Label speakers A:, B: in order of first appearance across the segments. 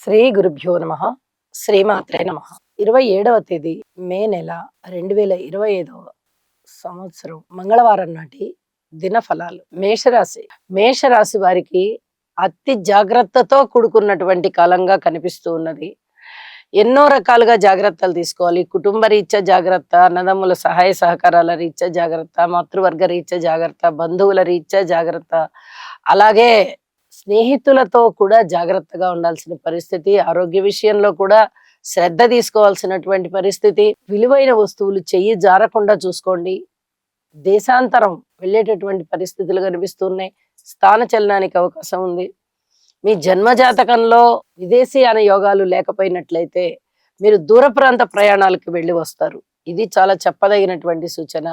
A: శ్రీ గురుభ్యో నమ. శ్రీమాత్రే నమ. 27వ తేదీ మే నెల 2025 సంవత్సరం మంగళవారం నాటి దినఫలాలు. మేషరాశి వారికి అతి జాగ్రత్తతో కూడుకున్నటువంటి కాలంగా కనిపిస్తూ ఉన్నది. ఎన్నో రకాలుగా జాగ్రత్తలు తీసుకోవాలి. కుటుంబ రీత్యా జాగ్రత్త, అన్నదమ్ముల సహాయ సహకారాల రీత్యా జాగ్రత్త, మాతృవర్గ రీత్యా జాగ్రత్త, బంధువుల రీత్యా జాగ్రత్త, అలాగే స్నేహితులతో కూడా జాగ్రత్తగా ఉండాల్సిన పరిస్థితి. ఆరోగ్య విషయంలో కూడా శ్రద్ధ తీసుకోవాల్సినటువంటి పరిస్థితి. విలువైన వస్తువులు చెయ్యి జారకుండా చూసుకోండి. దేశాంతరం వెళ్ళేటటువంటి పరిస్థితులు కనిపిస్తున్నాయి. స్థాన చలనానికి అవకాశం ఉంది. మీ జన్మజాతకంలో విదేశీయాన యోగాలు లేకపోయినట్లయితే మీరు దూర ప్రాంత ప్రయాణాలకు వెళ్ళి వస్తారు. ఇది చాలా చెప్పదగినటువంటి సూచన.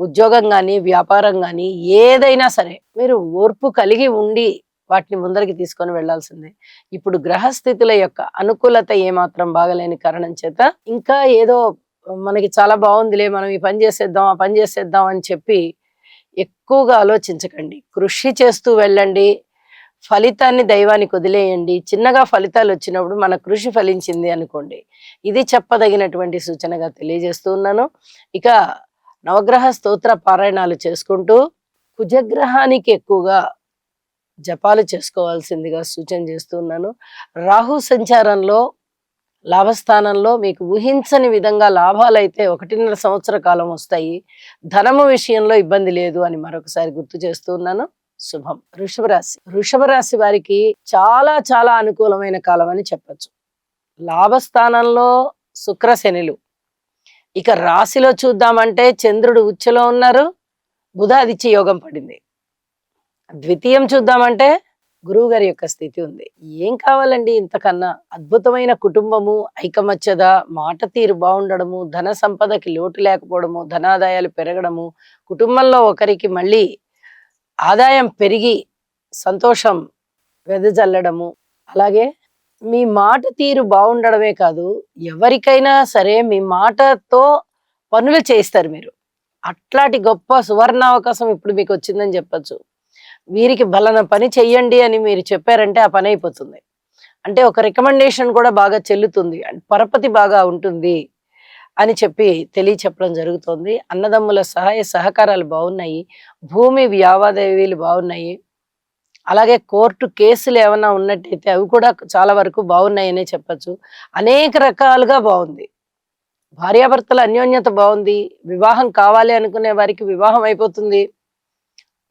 A: ఉద్యోగం కానీ, వ్యాపారం కానీ ఏదైనా సరే మీరు ఓర్పు కలిగి ఉండి వాటిని ముందరికి తీసుకొని వెళ్లాల్సిందే. ఇప్పుడు గ్రహస్థితుల యొక్క అనుకూలత ఏమాత్రం బాగలేని కారణం చేత ఇంకా ఏదో మనకి చాలా బాగుందిలే, మనం ఈ పని చేసేద్దాం, ఆ పని చేసేద్దాం అని చెప్పి ఎక్కువగా ఆలోచించకండి. కృషి చేస్తూ వెళ్ళండి. ఫలితాన్ని దైవానికి వదిలేయండి. చిన్నగా ఫలితాలు వచ్చినప్పుడు మన కృషి ఫలించింది అనుకోండి. ఇది చెప్పదగినటువంటి సూచనగా తెలియజేస్తూ ఉన్నాను. ఇక నవగ్రహ స్తోత్ర పారాయణాలు చేసుకుంటూ కుజగ్రహానికి ఎక్కువగా జపాలు చేసుకోవాల్సిందిగా సూచన చేస్తున్నాను. రాహు సంచారంలో లాభస్థానంలో మీకు ఊహించని విధంగా లాభాలైతే 1.5 సంవత్సర కాలం వస్తాయి. ధనము విషయంలో ఇబ్బంది లేదు అని మరొకసారి గుర్తు చేస్తున్నాను. శుభం. వృషభ రాశి వారికి చాలా చాలా అనుకూలమైన కాలం అని చెప్పచ్చు. లాభస్థానంలో శుక్ర శనులు. ఇక రాశిలో చూద్దామంటే చంద్రుడు ఉచ్చలో ఉన్నారు, బుధాదిత్య యోగం పడింది. ద్వితీయం చూద్దామంటే గురువు గారి యొక్క స్థితి ఉంది. ఏం కావాలండి ఇంతకన్నా? అద్భుతమైన కుటుంబము, ఐకమత్యత, మాట తీరు బాగుండడము, ధన సంపదకి లోటు లేకపోవడము, ధనాదాయాలు పెరగడము, కుటుంబంలో ఒకరికి మళ్ళీ ఆదాయం పెరిగి సంతోషం వెదజల్లడము, అలాగే మీ మాట తీరు బాగుండడమే కాదు, ఎవరికైనా సరే మీ మాటతో పనులు చేస్తారు మీరు. అట్లాంటి గొప్ప సువర్ణావకాశం ఇప్పుడు మీకు వచ్చిందని చెప్పచ్చు. వీరికి బలన పని చెయ్యండి అని మీరు చెప్పారంటే ఆ పని అయిపోతుంది. అంటే ఒక రికమెండేషన్ కూడా బాగా చెల్లుతుంది, పరపతి బాగా ఉంటుంది అని చెప్పి తెలియచెప్పడం జరుగుతుంది. అన్నదమ్ముల సహాయ సహకారాలు బాగున్నాయి. భూమి లావాదేవీలు బాగున్నాయి. అలాగే కోర్టు కేసులు ఏమైనా ఉన్నట్టయితే అవి కూడా చాలా వరకు బాగున్నాయనే చెప్పచ్చు. అనేక రకాలుగా బాగుంది. భార్యాభర్తల అన్యోన్యత బాగుంది. వివాహం కావాలి అనుకునే వారికి వివాహం అయిపోతుంది.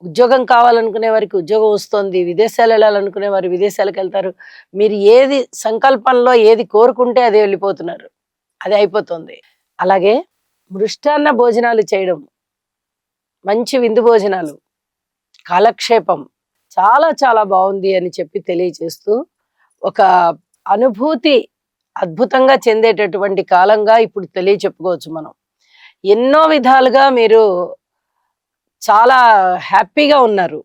A: ఉద్యోగం కావాలనుకునే వారికి ఉద్యోగం వస్తుంది. విదేశాలు వెళ్ళాలనుకునే వారు విదేశాలకు వెళ్తారు. మీరు ఏది సంకల్పంలో ఏది కోరుకుంటే అదే వెళ్ళిపోతున్నారు, అది అయిపోతుంది. అలాగే మృష్టాన్న భోజనాలు చేయడం, మంచి విందు భోజనాలు, కాలక్షేపం చాలా చాలా బాగుంది అని చెప్పి తెలియజేస్తూ ఒక అనుభూతి అద్భుతంగా చెందేటటువంటి కాలంగా ఇప్పుడు తెలియచెప్పుకోవచ్చు మనం. ఎన్నో విధాలుగా మీరు చాలా హ్యాపీగా ఉన్నారు.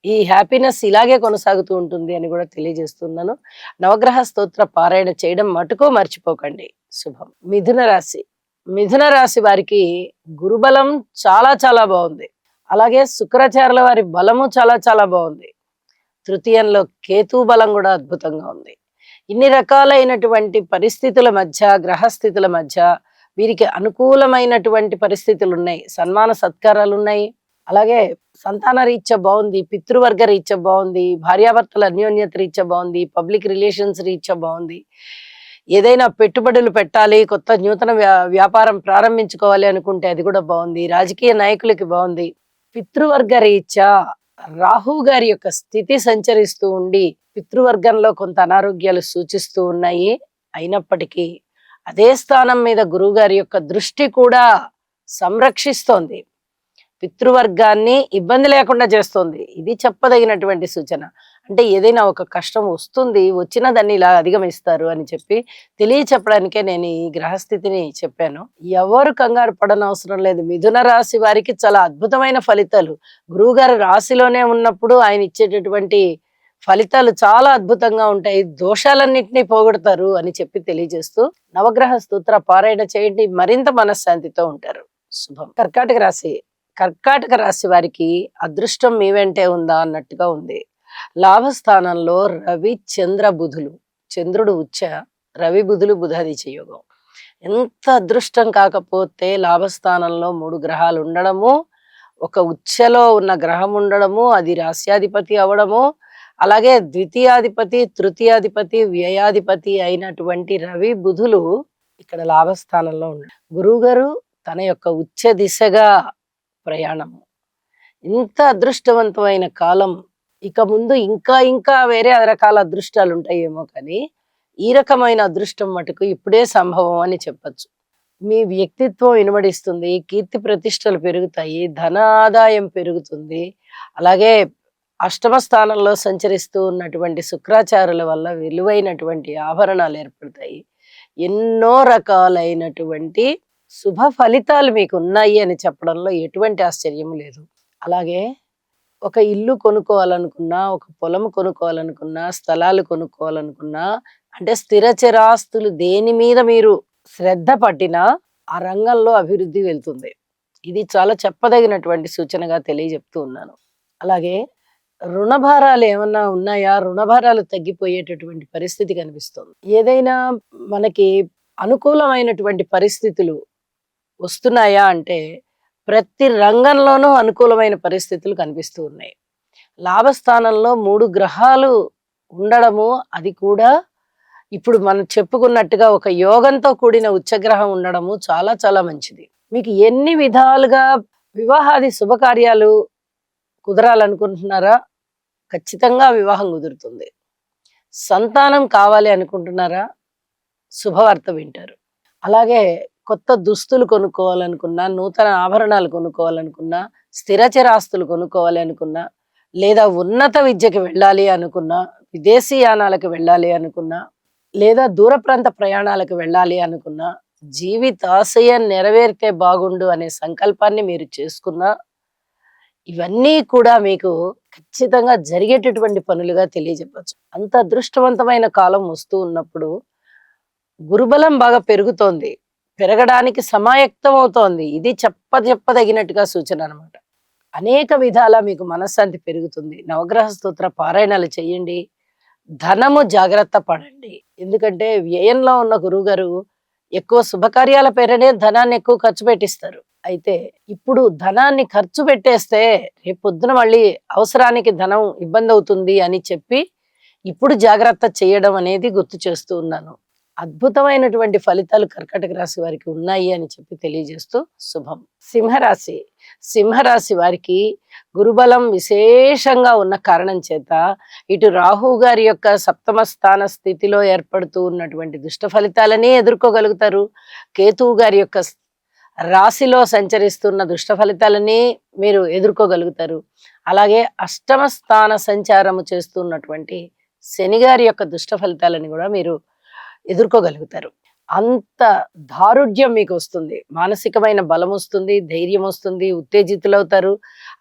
A: ఈ హ్యాపీనెస్ ఇలాగే కొనసాగుతూ ఉంటుంది అని కూడా తెలియజేస్తున్నాను. నవగ్రహ స్తోత్ర పారాయణ చేయడం మటుకు మర్చిపోకండి. శుభం. మిథున రాశి వారికి గురుబలం చాలా చాలా బాగుంది. అలాగే శుక్రాచార్యుల వారి బలము చాలా చాలా బాగుంది. తృతీయంలో కేతు బలం కూడా అద్భుతంగా ఉంది. ఇన్ని రకాలైనటువంటి పరిస్థితుల మధ్య, గ్రహస్థితుల మధ్య వీరికి అనుకూలమైనటువంటి పరిస్థితులు ఉన్నాయి. సన్మాన సత్కారాలు ఉన్నాయి. అలాగే సంతాన రీత్యా బాగుంది, పితృవర్గ రీత్యా బాగుంది, భార్యాభర్తల అన్యోన్యత రీత్యా బాగుంది, పబ్లిక్ రిలేషన్స్ రీత్యా బాగుంది. ఏదైనా పెట్టుబడులు పెట్టాలి, కొత్త నూతన వ్యాపారం ప్రారంభించుకోవాలి అనుకుంటే అది కూడా బాగుంది. రాజకీయ నాయకులకి బాగుంది. పితృవర్గ రీత్యా రాహు గారి యొక్క స్థితి సంచరిస్తూ ఉండి పితృవర్గంలో కొంత అనారోగ్యాలు సూచిస్తూ ఉన్నాయి. అయినప్పటికీ అదే స్థానం మీద గురువు గారి యొక్క దృష్టి కూడా సంరక్షిస్తోంది, పితృవర్గాన్ని ఇబ్బంది లేకుండా చేస్తోంది. ఇది చెప్పదగినటువంటి సూచన. అంటే ఏదైనా ఒక కష్టం వస్తుంది, వచ్చిన దాన్ని ఇలా అధిగమిస్తారు అని చెప్పి తెలియచెప్పడానికే నేను ఈ గ్రహస్థితిని చెప్పాను. ఎవరు కంగారు పడనవసరం లేదు. మిథున రాశి వారికి చాలా అద్భుతమైన ఫలితాలు గురువు గారు రాశిలోనే ఉన్నప్పుడు ఆయన ఇచ్చేటటువంటి ఫలితాలు చాలా అద్భుతంగా ఉంటాయి. దోషాలన్నింటినీ పోగొడతారు అని చెప్పి తెలియజేస్తూ నవగ్రహ స్తోత్ర పారాయణ చేయండి, మరింత మనశ్శాంతితో ఉంటారు. శుభం. కర్కాటక రాశి వారికి అదృష్టం మీ వెంటే ఉందా అన్నట్టుగా ఉంది. లాభస్థానంలో రవి, చంద్ర, బుధులు చంద్రుడు ఉచ్చ, రవి బుధులు బుధాదిత్య యోగం. ఎంత అదృష్టం కాకపోతే లాభస్థానంలో 3 గ్రహాలు ఉండడము, ఒక ఉచ్చలో ఉన్న గ్రహం ఉండడము, అది రాస్యాధిపతి అవడము, అలాగే ద్వితీయాధిపతి, తృతీయాధిపతి, వ్యయాధిపతి అయినటువంటి రవి బుధులు ఇక్కడ లాభస్థానంలో ఉన్నారు. గురువుగారు తన యొక్క ఉచ్చ దిశగా ప్రయాణము. ఇంత అదృష్టవంతమైన కాలం ఇక ముందు ఇంకా ఇంకా వేరే రకాల అదృష్టాలు ఉంటాయేమో కానీ ఈ రకమైన అదృష్టం మటుకు ఇప్పుడే సంభవం అని చెప్పచ్చు. మీ వ్యక్తిత్వం ఇనుమడిస్తుంది, కీర్తి ప్రతిష్టలు పెరుగుతాయి, ధన ఆదాయం పెరుగుతుంది. అలాగే అష్టమ స్థానంలో సంచరిస్తూ ఉన్నటువంటి శుక్రాచార్యుల వల్ల విలువైనటువంటి ఆభరణాలు ఏర్పడతాయి. ఎన్నో రకాలైనటువంటి శుభ ఫలితాలు మీకు ఉన్నాయి అని చెప్పడంలో ఎటువంటి ఆశ్చర్యం లేదు. అలాగే ఒక ఇల్లు కొనుక్కోవాలనుకున్నా, ఒక పొలం కొనుక్కోవాలనుకున్నా, స్థలాలు కొనుక్కోవాలనుకున్నా, అంటే స్థిరచరాస్తులు దేని మీద మీరు శ్రద్ధ పట్టినా ఆ రంగంలో అభివృద్ధి వెళ్తుంది. ఇది చాలా చెప్పదగినటువంటి సూచనగా తెలియజెప్తూ ఉన్నాను. అలాగే రుణభారాలు ఏమన్నా ఉన్నాయా? రుణభారాలు తగ్గిపోయేటటువంటి పరిస్థితి కనిపిస్తుంది. ఏదైనా మనకి అనుకూలమైనటువంటి పరిస్థితులు వస్తున్నాయా అంటే ప్రతి రంగంలోనూ అనుకూలమైన పరిస్థితులు కనిపిస్తూ ఉన్నాయి. లాభస్థానంలో 3 గ్రహాలు ఉండడము, అది కూడా ఇప్పుడు మనం చెప్పుకున్నట్టుగా ఒక యోగంతో కూడిన ఉచ్చగ్రహం ఉండడము చాలా చాలా మంచిది. మీకు ఎన్ని విధాలుగా వివాహాది శుభకార్యాలు కుదరాలనుకుంటున్నారా? ఖచ్చితంగా వివాహం కుదురుతుంది. సంతానం కావాలి అనుకుంటున్నారా? శుభవార్త వింటారు. అలాగే కొత్త దుస్తులు కొనుక్కోవాలనుకున్నా, నూతన ఆభరణాలు కొనుక్కోవాలనుకున్నా, స్థిరచరాస్తులు కొనుక్కోవాలి అనుకున్నా, లేదా ఉన్నత విద్యకి వెళ్ళాలి అనుకున్నా, విదేశీ యానాలకు వెళ్ళాలి అనుకున్నా, లేదా దూర ప్రాంత ప్రయాణాలకు వెళ్ళాలి అనుకున్నా, జీవితాశయం నెరవేరితే బాగుండు అనే సంకల్పాన్ని మీరు చేసుకున్నా, ఇవన్నీ కూడా మీకు ఖచ్చితంగా జరిగేటటువంటి పనులుగా తెలియజెప్పచ్చు. అంత అదృష్టవంతమైన కాలం వస్తూ ఉన్నప్పుడు గురుబలం బాగా పెరుగుతోంది, పెరగడానికి సమాయత్తం అవుతోంది. ఇది చెప్పదగినట్టుగా సూచన అనమాట. అనేక విధాల మీకు మనశ్శాంతి పెరుగుతుంది. నవగ్రహ స్తోత్ర పారాయణాలు చేయండి. ధనము జాగ్రత్త పడండి. ఎందుకంటే వ్యయంలో ఉన్న గురువుగారు ఎక్కువ శుభకార్యాల పేరనే ధనాన్ని ఎక్కువ ఖర్చు పెట్టిస్తారు. అయితే ఇప్పుడు ధనాన్ని ఖర్చు పెట్టేస్తే రేపు పొద్దున మళ్ళీ అవసరానికి ధనం ఇబ్బంది అవుతుంది అని చెప్పి ఇప్పుడు జాగ్రత్త చేయడం అనేది గుర్తు చేస్తూ ఉన్నాను. అద్భుతమైనటువంటి ఫలితాలు కర్కాటక రాశి వారికి ఉన్నాయి అని చెప్పి తెలియజేస్తూ శుభం. సింహరాశి. సింహరాశి వారికి గురుబలం విశేషంగా ఉన్న కారణం చేత ఇటు రాహు గారి యొక్క సప్తమ స్థాన స్థితిలో ఏర్పడుతూ ఉన్నటువంటి దుష్ట ఫలితాలని ఎదుర్కోగలుగుతారు. కేతువు గారి యొక్క రాశిలో సంచరిస్తున్న దుష్ట ఫలితాలని మీరు ఎదుర్కోగలుగుతారు. అలాగే అష్టమ స్థాన సంచారము చేస్తున్నటువంటి శని గారి యొక్క దుష్ట ఫలితాలని కూడా మీరు ఎదుర్కోగలుగుతారు. అంత దారుఢ్యం మీకు వస్తుంది, మానసికమైన బలం వస్తుంది, ధైర్యం వస్తుంది, ఉత్తేజితులవుతారు.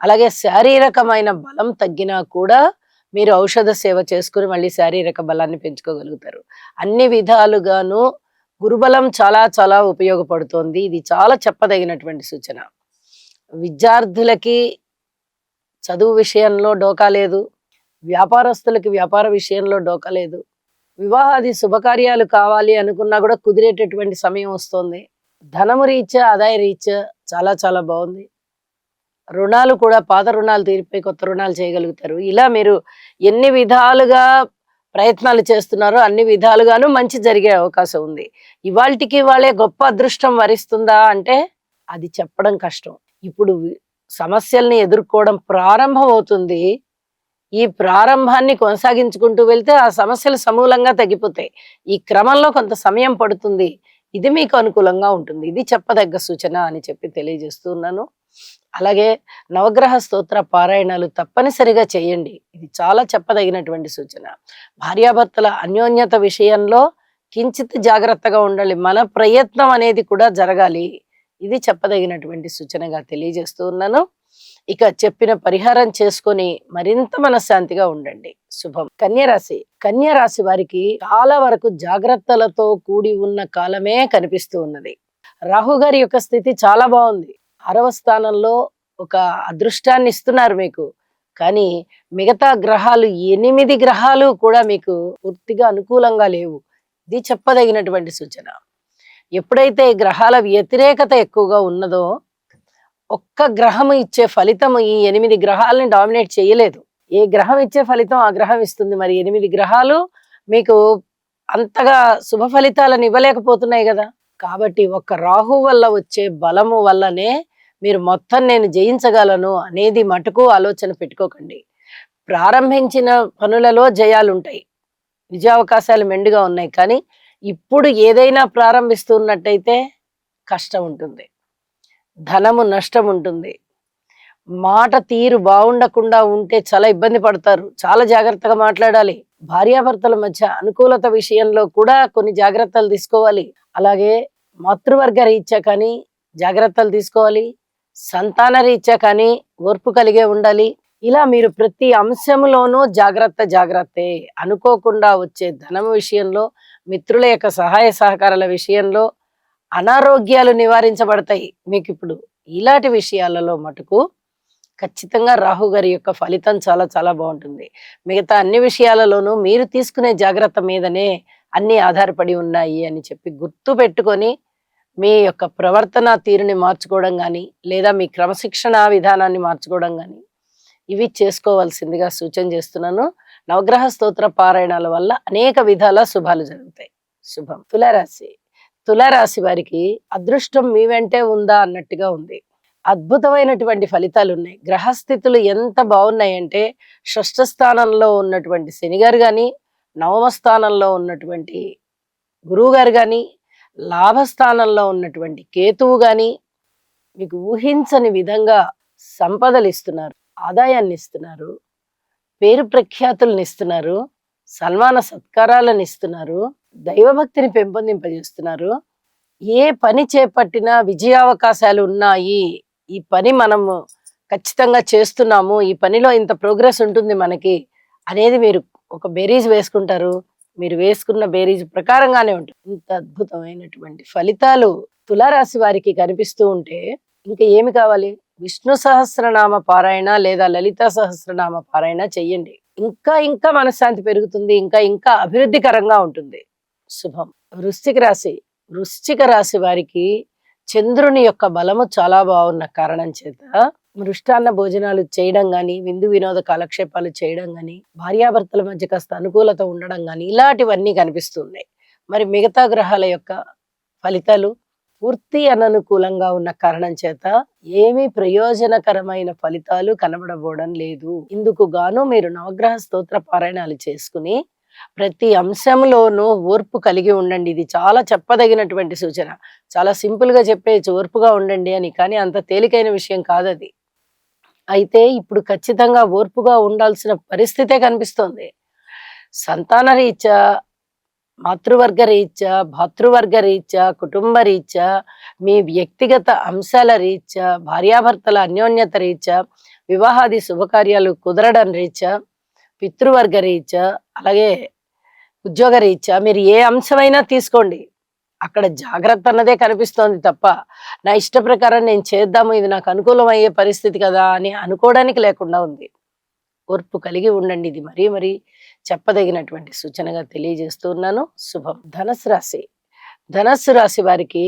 A: అలాగే శారీరకమైన బలం తగ్గినా కూడా మీరు ఔషధ సేవ చేసుకుని మళ్ళీ శారీరక బలాన్ని పెంచుకోగలుగుతారు. అన్ని విధాలుగాను గురుబలం చాలా చాలా ఉపయోగపడుతోంది. ఇది చాలా చెప్పదగినటువంటి సూచన. విద్యార్థులకి చదువు విషయంలో డోకా లేదు, వ్యాపారస్తులకి వ్యాపార విషయంలో డోకా లేదు. వివాహాది శుభకార్యాలు కావాలి అనుకున్నా కూడా కుదిరేటటువంటి సమయం వస్తుంది. ధనము రీత్యా, ఆదాయ రీత్యా చాలా చాలా బాగుంది. రుణాలు కూడా పాత రుణాలు తీరిపోయి కొత్త రుణాలు చేయగలుగుతారు. ఇలా మీరు ఎన్ని విధాలుగా ప్రయత్నాలు చేస్తున్నారో అన్ని విధాలుగాను మంచి జరిగే అవకాశం ఉంది. ఇవాళకి వాళ్ళే గొప్ప అదృష్టం వరిస్తుందా అంటే అది చెప్పడం కష్టం. ఇప్పుడు సమస్యల్ని ఎదుర్కోవడం ప్రారంభం అవుతుంది. ఈ ప్రారంభాన్ని కొనసాగించుకుంటూ వెళ్తే ఆ సమస్యలు సమూలంగా తగ్గిపోతాయి. ఈ క్రమంలో కొంత సమయం పడుతుంది. ఇది మీకు అనుకూలంగా ఉంటుంది. ఇది చెప్పదగ్గ సూచన అని చెప్పి తెలియజేస్తున్నాను. అలాగే నవగ్రహ స్తోత్ర పారాయణాలు తప్పనిసరిగా చేయండి. ఇది చాలా చెప్పదగినటువంటి సూచన. భార్యాభర్తల అన్యోన్యత విషయంలో కించిత్ జాగ్రత్తగా ఉండాలి. మన ప్రయత్నం అనేది కూడా జరగాలి. ఇది చెప్పదగినటువంటి సూచనగా తెలియజేస్తూ ఉన్నాను. ఇక చెప్పిన పరిహారం చేసుకొని మరింత మనశ్శాంతిగా ఉండండి. శుభం. కన్యరాశి. కన్యరాశి వారికి చాలా వరకు జాగ్రత్తలతో కూడి ఉన్న కాలమే కనిపిస్తూ ఉన్నది. రాహు గారి యొక్క స్థితి చాలా బాగుంది. 6వ స్థానంలో ఒక అదృష్టాన్ని ఇస్తున్నారు మీకు. కానీ మిగతా గ్రహాలు 8 గ్రహాలు కూడా మీకు పూర్తిగా అనుకూలంగా లేవు. ఇది చెప్పదగినటువంటి సూచన. ఎప్పుడైతే గ్రహాల వ్యతిరేకత ఎక్కువగా ఉన్నదో, ఒక్క గ్రహం ఇచ్చే ఫలితం ఈ 8 గ్రహాలని డామినేట్ చేయలేదు. ఏ గ్రహం ఇచ్చే ఫలితం ఆ గ్రహం ఇస్తుంది. మరి 8 గ్రహాలు మీకు అంతగా శుభ ఫలితాలను ఇవ్వలేకపోతున్నాయి కదా. కాబట్టి ఒక్క రాహు వల్ల వచ్చే బలము వల్లనే మీరు మొత్తం నేను జయించగలను అనేది మటుకు ఆలోచన పెట్టుకోకండి. ప్రారంభించిన పనులలో జయాలుంటాయి, విజయావకాశాలు మెండుగా ఉన్నాయి. కానీ ఇప్పుడు ఏదైనా ప్రారంభిస్తున్నట్టయితే కష్టం ఉంటుంది, ధనము నష్టం ఉంటుంది, మాట తీరు బాగుండకుండా ఉంటే చాలా ఇబ్బంది పడతారు. చాలా జాగ్రత్తగా మాట్లాడాలి. భార్యాభర్తల మధ్య అనుకూలత విషయంలో కూడా కొన్ని జాగ్రత్తలు తీసుకోవాలి. అలాగే మాతృవర్గ రీత్యా కానీ జాగ్రత్తలు తీసుకోవాలి. సంతాన రీత్యా కానీ ఓర్పు కలిగే ఉండాలి. ఇలా మీరు ప్రతి అంశంలోనూ జాగ్రత్తే. అనుకోకుండా వచ్చే ధనం విషయంలో, మిత్రుల యొక్క సహాయ సహకారాల విషయంలో అనారోగ్యాలు నివారించబడతాయి. మీకు ఇప్పుడు ఇలాంటి విషయాలలో మటుకు ఖచ్చితంగా రాహు గారి యొక్క ఫలితం చాలా చాలా బాగుంటుంది. మిగతా అన్ని విషయాలలోనూ మీరు తీసుకునే జాగ్రత్త మీదనే అన్ని ఆధారపడి ఉన్నాయి అని చెప్పి గుర్తు పెట్టుకొని మీ యొక్క ప్రవర్తన తీరుని మార్చుకోవడం కానీ, లేదా మీ క్రమశిక్షణ విధానాన్ని మార్చుకోవడం కానీ ఇవి చేసుకోవాల్సిందిగా సూచన చేస్తున్నాను. నవగ్రహ స్తోత్ర పారాయణాల వల్ల అనేక విధాల శుభాలు జరుగుతాయి. శుభం. తులారాశి వారికి అదృష్టం మీ వెంటే ఉందా అన్నట్టుగా ఉంది. అద్భుతమైనటువంటి ఫలితాలు ఉన్నాయి. గ్రహస్థితులు ఎంత బాగున్నాయంటే, షష్ఠ స్థానంలో ఉన్నటువంటి శని గారు కానీ, నవమ స్థానంలో ఉన్నటువంటి గురువు గారు కానీ, లాభస్థానంలో ఉన్నటువంటి కేతువు గాని మీకు ఊహించని విధంగా సంపదలు ఇస్తున్నారు, ఆదాయాన్ని ఇస్తున్నారు, పేరు ప్రఖ్యాతులను ఇస్తున్నారు, సన్మాన సత్కారాలను ఇస్తున్నారు, దైవభక్తిని పెంపొందింపజేస్తున్నారు. ఏ పని చేపట్టినా విజయావకాశాలు ఉన్నాయి. ఈ పని మనము ఖచ్చితంగా చేస్తున్నాము, ఈ పనిలో ఇంత ప్రోగ్రెస్ ఉంటుంది మనకి అనేది మీరు ఒక బేరీజ్ వేసుకుంటారు. మీరు వేసుకున్న బేరీజ్ ప్రకారంగానే ఉంటుంది. ఇంత అద్భుతమైనటువంటి ఫలితాలు తులారాశి వారికి కనిపిస్తూ ఉంటే ఇంకా ఏమి కావాలి? విష్ణు సహస్రనామ పారాయణ లేదా లలిత సహస్రనామ పారాయణ చెయ్యండి. ఇంకా ఇంకా మనశ్శాంతి పెరుగుతుంది, ఇంకా ఇంకా అభివృద్ధికరంగా ఉంటుంది. శుభం. వృశ్చిక రాశి వారికి చంద్రుని యొక్క బలము చాలా బాగున్న కారణం చేత మృష్టాన్న భోజనాలు చేయడం గాని, విందు వినోద కాలక్షేపాలు చేయడం గాని, భార్యాభర్తల మధ్య కాస్త అనుకూలత ఉండడం గాని ఇలాంటివన్నీ కనిపిస్తున్నాయి. మరి మిగతా గ్రహాల యొక్క ఫలితాలు పూర్తి అననుకూలంగా ఉన్న కారణం చేత ఏమీ ప్రయోజనకరమైన ఫలితాలు కనబడబోవడం లేదు. ఇందుకు గాను మీరు నవగ్రహ స్తోత్ర పారాయణాలు చేసుకుని ప్రతి అంశంలోనూ ఓర్పు కలిగి ఉండండి. ఇది చాలా చెప్పదగినటువంటి సూచన. చాలా సింపుల్ గా చెప్పేయచ్చు ఓర్పుగా ఉండండి అని, కానీ అంత తేలికైన విషయం కాదది. అయితే ఇప్పుడు ఖచ్చితంగా ఓర్పుగా ఉండాల్సిన పరిస్థితే కనిపిస్తోంది. సంతాన రీత్యా, మాతృవర్గ రీత్యా, భాతృవర్గ రీత్యా, కుటుంబ రీత్యా, మీ వ్యక్తిగత అంశాల రీత్యా, భార్యాభర్తల అన్యోన్యత రీత్యా, వివాహాది శుభకార్యాలు కుదరడం రీత్యా, పితృవర్గ రీత్యా, అలాగే ఉద్యోగ రీత్యా మీరు ఏ అంశమైనా తీసుకోండి, అక్కడ జాగ్రత్త అన్నదే కనిపిస్తోంది తప్ప నా ఇష్ట ప్రకారం నేను చేద్దాము, ఇది నాకు అనుకూలం అయ్యే పరిస్థితి కదా అని అనుకోవడానికి లేకుండా ఉంది. ఓర్పు కలిగి ఉండండి. ఇది మరీ చెప్పదగినటువంటి సూచనగా తెలియజేస్తున్నాను. శుభం. ధనస్సు రాశి వారికి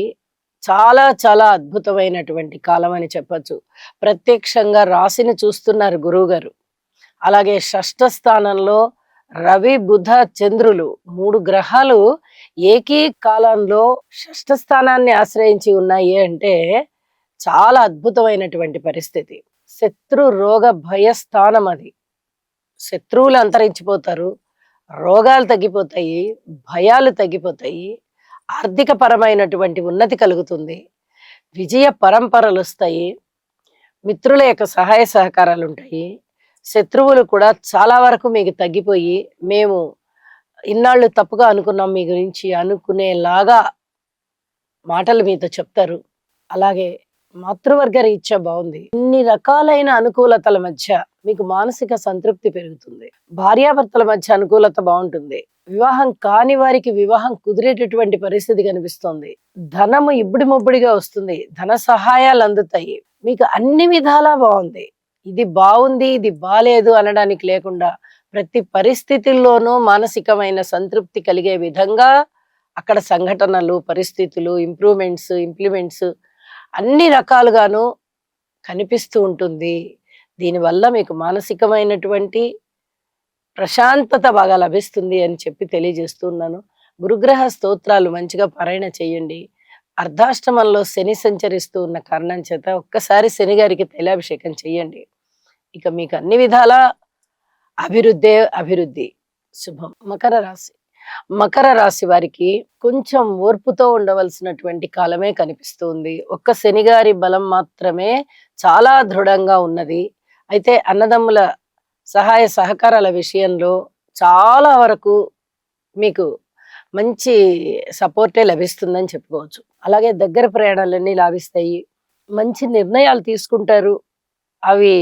A: చాలా చాలా అద్భుతమైనటువంటి కాలం అని చెప్పచ్చు. ప్రత్యక్షంగా రాశిని చూస్తున్నారు గురువు గారు. అలాగే షష్ఠ స్థానంలో రవి, బుధ, చంద్రులు 3 గ్రహాలు ఏకీకాలంలో షష్ఠ స్థానాన్ని ఆశ్రయించి ఉన్నాయి అంటే చాలా అద్భుతమైనటువంటి పరిస్థితి. శత్రు రోగ భయ స్థానం అది. శత్రువులు అంతరించిపోతారు, రోగాలు తగ్గిపోతాయి, భయాలు తగ్గిపోతాయి, ఆర్థిక పరమైనటువంటి ఉన్నతి కలుగుతుంది, విజయ పరంపరలు వస్తాయి, మిత్రుల యొక్క సహాయ సహకారాలు ఉంటాయి. శత్రువులు కూడా చాలా వరకు మీకు తగ్గిపోయి, మేము ఇన్నాళ్ళు తప్పుగా అనుకున్నాం మీ గురించి అనుకునేలాగా మాటలు మీతో చెప్తారు. అలాగే మాతృవర్గ రీత్యా బాగుంది. ఇన్ని రకాలైన అనుకూలతల మధ్య మీకు మానసిక సంతృప్తి పెరుగుతుంది. భార్యాభర్తల మధ్య అనుకూలత బాగుంటుంది. వివాహం కాని వారికి వివాహం కుదిరేటటువంటి పరిస్థితి కనిపిస్తోంది. ధనము ఇబ్బడి ముబ్బడిగా వస్తుంది, ధన సహాయాలు అందుతాయి. మీకు అన్ని విధాలా బాగుంది. ఇది బాగుంది, ఇది బాలేదు అనడానికి లేకుండా ప్రతి పరిస్థితుల్లోనూ మానసికమైన సంతృప్తి కలిగే విధంగా అక్కడ సంఘటనలు, పరిస్థితులు, ఇంప్లిమెంట్స్ అన్ని రకాలుగాను కనిపిస్తూ ఉంటుంది. దీనివల్ల మీకు మానసికమైనటువంటి ప్రశాంతత బాగా లభిస్తుంది అని చెప్పి తెలియజేస్తున్నాను. గురుగ్రహ స్తోత్రాలు మంచిగా పారాయణ చేయండి. అర్ధాష్టమంలో శని సంచరిస్తూ ఉన్న కారణం చేత ఒక్కసారి శని గారికి తైలాభిషేకం చేయండి. ఇక మీకు అన్ని విధాలా అభివృద్ధే అభివృద్ధి. శుభం. మకర రాశి. మకర రాశి వారికి కొంచెం ఓర్పుతో ఉండవలసినటువంటి కాలమే కనిపిస్తుంది. ఒక్క శనిగారి బలం మాత్రమే చాలా దృఢంగా ఉన్నది. అయితే అన్నదమ్ముల సహాయ సహకారాల విషయంలో చాలా వరకు మీకు మంచి సపోర్టే లభిస్తుందని చెప్పుకోవచ్చు. అలాగే దగ్గర ప్రయాణాలన్నీ లాభిస్తాయి. మంచి నిర్ణయాలు తీసుకుంటారు. అవి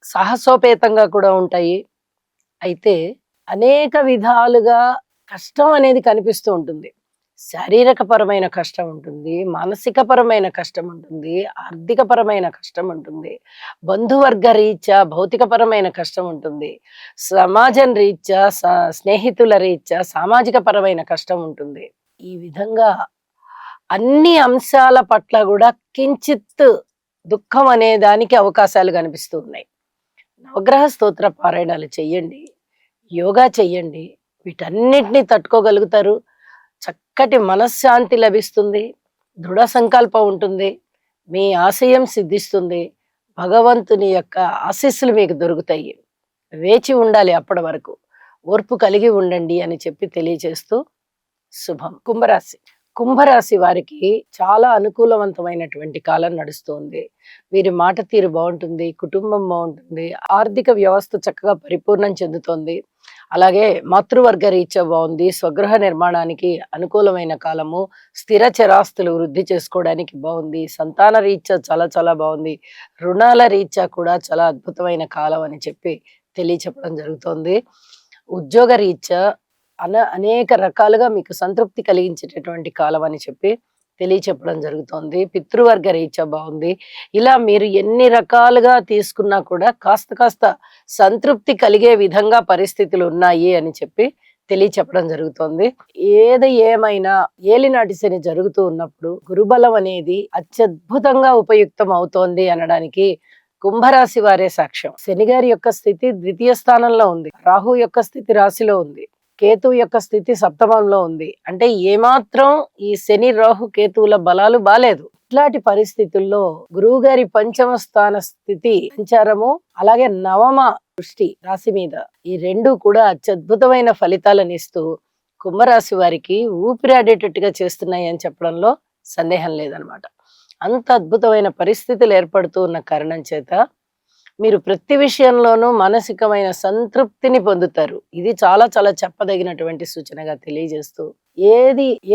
A: సాహసోపేతంగా కూడా ఉంటాయి. అయితే అనేక విధాలుగా కష్టం అనేది కనిపిస్తూ ఉంటుంది. శారీరకపరమైన కష్టం ఉంటుంది, మానసికపరమైన కష్టం ఉంటుంది, ఆర్థికపరమైన కష్టం ఉంటుంది, బంధువర్గ రీత్యా భౌతికపరమైన కష్టం ఉంటుంది, సమాజం రీత్యా స్నేహితుల రీత్యా సామాజిక పరమైన కష్టం ఉంటుంది. ఈ విధంగా అన్ని అంశాల పట్ల కూడా కించిత్ దుఃఖం అనే దానికి అవకాశాలు కనిపిస్తూ ఉన్నాయి. నవగ్రహ స్తోత్ర పారాయణాలు చెయ్యండి, యోగా చెయ్యండి, వీటన్నిటిని తట్టుకోగలుగుతారు. చక్కటి మనశ్శాంతి లభిస్తుంది, దృఢ సంకల్పం ఉంటుంది, మీ ఆశయం సిద్ధిస్తుంది, భగవంతుని యొక్క ఆశీస్సులు మీకు దొరుకుతాయి. వేచి ఉండాలి, అప్పటి వరకు ఓర్పు కలిగి ఉండండి అని చెప్పి తెలియజేస్తూ శుభం. కుంభరాశి. కుంభరాశి వారికి చాలా అనుకూలవంతమైనటువంటి కాలం నడుస్తుంది. వీరి మాట తీరు బాగుంటుంది, కుటుంబం బాగుంటుంది, ఆర్థిక వ్యవస్థ చక్కగా పరిపూర్ణం చెందుతోంది. అలాగే మాతృవర్గ రీత్యా బాగుంది, స్వగృహ నిర్మాణానికి అనుకూలమైన కాలము, స్థిర చరాస్తులు వృద్ధి చేసుకోవడానికి బాగుంది, సంతాన రీత్యా చాలా చాలా బాగుంది, రుణాల రీత్యా కూడా చాలా అద్భుతమైన కాలం అని చెప్పి తెలియచెప్పడం జరుగుతోంది. ఉద్యోగ రీత్యా అనేక రకాలుగా మీకు సంతృప్తి కలిగించేటటువంటి కాలం అని చెప్పి తెలియచెప్పడం జరుగుతోంది. పితృవర్గ రీత్యా బాగుంది. ఇలా మీరు ఎన్ని రకాలుగా తీసుకున్నా కూడా కాస్త సంతృప్తి కలిగే విధంగా పరిస్థితులు ఉన్నాయి అని చెప్పి తెలియచెప్పడం జరుగుతోంది. ఏది ఏమైనా ఏలినాటి శని జరుగుతూ ఉన్నప్పుడు గురుబలం అనేది అత్యద్భుతంగా ఉపయుక్తం అవుతోంది అనడానికి కుంభరాశి వారే సాక్ష్యం. శని గారి యొక్క స్థితి ద్వితీయ స్థానంలో ఉంది, రాహు యొక్క స్థితి రాశిలో ఉంది, కేతు యొక్క స్థితి సప్తమంలో ఉంది. అంటే ఏమాత్రం ఈ శని రాహు కేతువుల బలాలు బాలేదు. ఇట్లాంటి పరిస్థితుల్లో గురువు గారి పంచమ స్థాన స్థితి సంచారము, అలాగే నవమ దృష్టి రాశి మీద, ఈ రెండు కూడా అత్యద్భుతమైన ఫలితాలను ఇస్తూ కుంభరాశి వారికి ఊపిరాడేటట్టుగా చేస్తున్నాయి అని చెప్పడంలో సందేహం లేదనమాట. అంత అద్భుతమైన పరిస్థితులు ఏర్పడుతూ ఉన్న కారణం చేత మీరు ప్రతి విషయంలోనూ మానసికమైన సంతృప్తిని పొందుతారు. ఇది చాలా చాలా చెప్పదగినటువంటి సూచనగా తెలియజేస్తూ,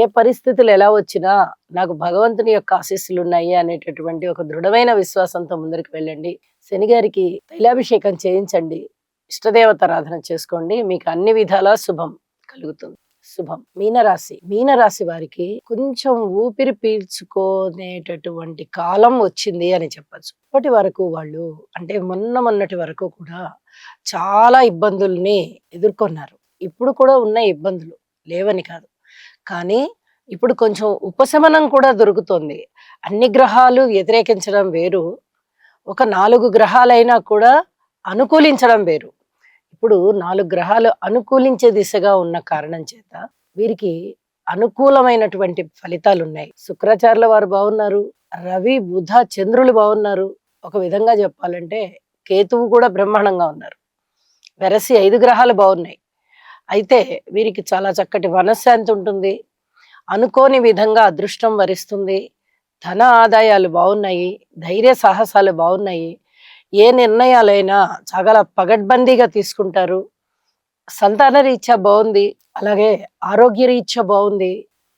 A: ఏ పరిస్థితులు ఎలా వచ్చినా నాకు భగవంతుని యొక్క ఆశీస్సులు ఉన్నాయి అనేటటువంటి ఒక దృఢమైన విశ్వాసంతో ముందరికి వెళ్ళండి. శని గారికి తైలాభిషేకం చేయించండి, ఇష్టదేవతారాధన చేసుకోండి, మీకు అన్ని విధాలా శుభం కలుగుతుంది. శుభం. మీనరాశి. మీనరాశి వారికి కొంచెం ఊపిరి పీల్చుకునేటటువంటి కాలం వచ్చింది అని చెప్పచ్చు. ఇప్పటి వరకు వాళ్ళు, అంటే మొన్నటి వరకు కూడా చాలా ఇబ్బందుల్ని ఎదుర్కొన్నారు. ఇప్పుడు కూడా ఉన్న ఇబ్బందులు లేవని కాదు, కానీ ఇప్పుడు కొంచెం ఉపశమనం కూడా దొరుకుతుంది. అన్ని గ్రహాలు వ్యతిరేకించడం వేరు, ఒక 4 గ్రహాలైనా కూడా అనుకూలించడం వేరు. ఇప్పుడు 4 గ్రహాలు అనుకూలించే దిశగా ఉన్న కారణం చేత వీరికి అనుకూలమైనటువంటి ఫలితాలు ఉన్నాయి. శుక్రాచార్యుల వారు బాగున్నారు, రవి బుధ చంద్రులు బాగున్నారు. ఒక విధంగా చెప్పాలంటే కేతువు కూడా బ్రహ్మాండంగా ఉన్నారు. వెరసి 5 గ్రహాలు బాగున్నాయి. అయితే వీరికి చాలా చక్కటి మనశ్శాంతి ఉంటుంది, అనుకోని విధంగా అదృష్టం వరిస్తుంది, ధన ఆదాయాలు బాగున్నాయి, ధైర్య సాహసాలు బాగున్నాయి, ఏ నిర్ణయాలైనా చాలా పగడ్బందీగా తీసుకుంటారు, సంతాన రీత్యా బాగుంది, అలాగే ఆరోగ్య రీత్యా బాగుంది,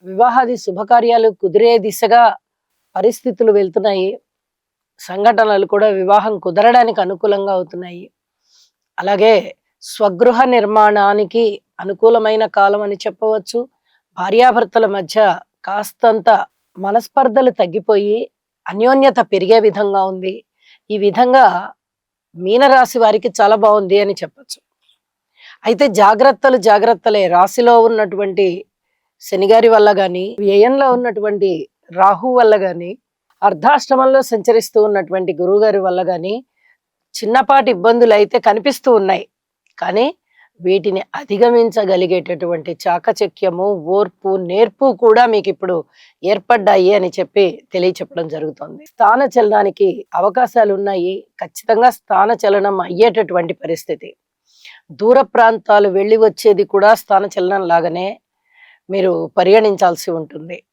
A: వివాహాది శుభకార్యాలు కుదిరే దిశగా పరిస్థితులు వెళ్తున్నాయి, సంఘటనలు కూడా వివాహం కుదరడానికి అనుకూలంగా అవుతున్నాయి. అలాగే స్వగృహ నిర్మాణానికి అనుకూలమైన కాలం అని చెప్పవచ్చు. భార్యాభర్తల మధ్య కాస్తంత మనస్పర్ధలు తగ్గిపోయి అన్యోన్యత పెరిగే విధంగా ఉంది. ఈ విధంగా మీనరాశి వారికి చాలా బాగుంది అని చెప్పొచ్చు. అయితే జాగ్రత్తలు జాగ్రత్తలే. రాశిలో ఉన్నటువంటి శనిగారి వల్ల గాని, వ్యయంలో ఉన్నటువంటి రాహు వల్ల గాని, అర్ధాష్టమంలో సంచరిస్తూ ఉన్నటువంటి గురువుగారి వల్ల గాని చిన్నపాటి ఇబ్బందులు అయితే కనిపిస్తూ ఉన్నాయి. కానీ వీటిని అధిగమించగలిగేటటువంటి చాకచక్యము, ఓర్పు, నేర్పు కూడా మీకిప్పుడు ఏర్పడ్డాయి అని చెప్పి తెలియచెప్పడం జరుగుతుంది. స్థాన చలనానికి అవకాశాలు ఉన్నాయి. ఖచ్చితంగా స్థాన చలనం అయ్యేటటువంటి పరిస్థితి. దూర ప్రాంతాలు వెళ్ళి వచ్చేది కూడా స్థాన చలనం లాగానే మీరు పరిగణించాల్సి ఉంటుంది.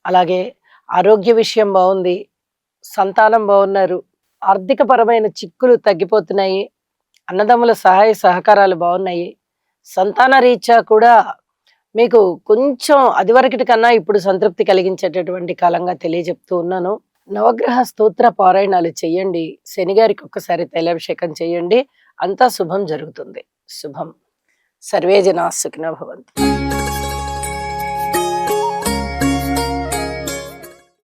A: అలాగే ఆరోగ్య విషయం బాగుంది. సంతానం బాగున్నారు. ఆర్థిక పరమైన చిక్కులు తగ్గిపోతున్నాయి. అన్నదమ్ముల సహాయ సహకారాలు బాగున్నాయి. సంతాన రీత్యా కూడా మీకు కొంచెం అదివరకటి కన్నా ఇప్పుడు సంతృప్తి కలిగించేటటువంటి కాలంగా తెలియజెప్తూ ఉన్నాను. నవగ్రహ స్తోత్ర పారాయణాలు చెయ్యండి. శనిగారికి ఒక్కసారి తైలాభిషేకం చేయండి. అంతా శుభం జరుగుతుంది. శుభం. సర్వే జనా సుఖినో భవంతు.